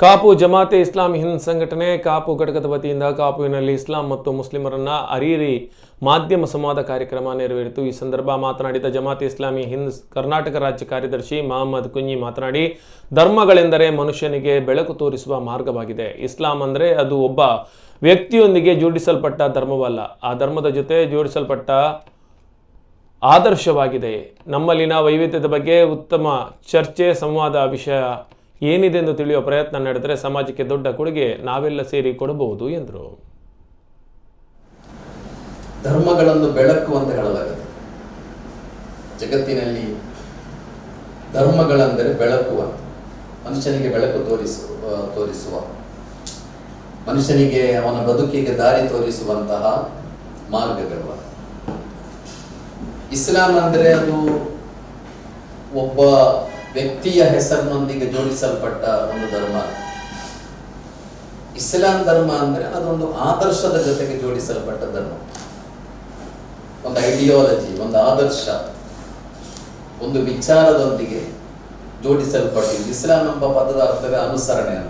ಕಾಪು ಜಮಾತೆ ಇಸ್ಲಾಮಿ ಹಿಂದ್ ಸಂಘಟನೆ ಕಾಪು ಘಟಕದ ವತಿಯಿಂದ ಕಾಪುವಿನಲ್ಲಿ ಇಸ್ಲಾಂ ಮತ್ತು ಮುಸ್ಲಿಮರನ್ನ ಅರಿಯಿರಿ ಮಾಧ್ಯಮ ಸಂವಾದ ಕಾರ್ಯಕ್ರಮ ನೆರವೇರಿತು. ಈ ಸಂದರ್ಭ ಮಾತನಾಡಿದ ಜಮಾತೆ ಇಸ್ಲಾಮಿ ಹಿಂದ್ ಕರ್ನಾಟಕ ರಾಜ್ಯ ಕಾರ್ಯದರ್ಶಿ ಮಹಮ್ಮದ್ ಕುಂಜಿ ಮಾತನಾಡಿ, ಧರ್ಮಗಳೆಂದರೆ ಮನುಷ್ಯನಿಗೆ ಬೆಳಕು ತೋರಿಸುವ ಮಾರ್ಗವಾಗಿದೆ. ಇಸ್ಲಾಂ ಅಂದರೆ ಅದು ಒಬ್ಬ ವ್ಯಕ್ತಿಯೊಂದಿಗೆ ಜೋಡಿಸಲ್ಪಟ್ಟ ಧರ್ಮವಲ್ಲ, ಆ ಧರ್ಮದ ಜೊತೆ ಜೋಡಿಸಲ್ಪಟ್ಟ ಆದರ್ಶವಾಗಿದೆ. ನಮ್ಮಲ್ಲಿನ ವೈವಿಧ್ಯದ ಬಗ್ಗೆ ಉತ್ತಮ ಚರ್ಚೆ ಸಂವಾದ ವಿಷಯ ಏನಿದೆ ಎಂದು ತಿಳಿಯುವ ಪ್ರಯತ್ನ ನಡೆದರೆ ಸಮಾಜಕ್ಕೆ ದೊಡ್ಡ ಕೊಡುಗೆ ನಾವೆಲ್ಲ ಸೇರಿ ಕೊಡಬಹುದು ಎಂದರು. ಧರ್ಮಗಳನ್ನು ಬೆಳಕು ಅಂತ ಹೇಳಲಾಗುತ್ತೆ. ಜಗತ್ತಿನಲ್ಲಿ ಧರ್ಮಗಳೆಂದರೆ ಬೆಳಕು ಅಂತ, ಮನುಷ್ಯನಿಗೆ ಬೆಳಕು ತೋರಿಸುವ ಮನುಷ್ಯನಿಗೆ ಅವನ ಬದುಕಿಗೆ ದಾರಿ ತೋರಿಸುವಂತಹ ಮಾರ್ಗಗಳು. ಇಸ್ಲಾಂ ಅಂದರೆ ಅದು ಒಬ್ಬ ವ್ಯಕ್ತಿಯ ಹೆಸರಿನೊಂದಿಗೆ ಜೋಡಿಸಲ್ಪಟ್ಟ ಒಂದು ಧರ್ಮ. ಇಸ್ಲಾಂ ಧರ್ಮ ಅಂದರೆ ಅದೊಂದು ಆದರ್ಶದ ಜೊತೆಗೆ ಜೋಡಿಸಲ್ಪಟ್ಟ ಧರ್ಮ. ಒಂದು ಐಡಿಯಾಲಜಿ, ಒಂದು ಆದರ್ಶ, ಒಂದು ವಿಚಾರದೊಂದಿಗೆ ಜೋಡಿಸಲ್ಪಟ್ಟಿದೆ. ಇಸ್ಲಾಂ ಎಂಬ ಪದದ ಅರ್ಥವೇ ಅನುಸರಣೆ ಅಂತ.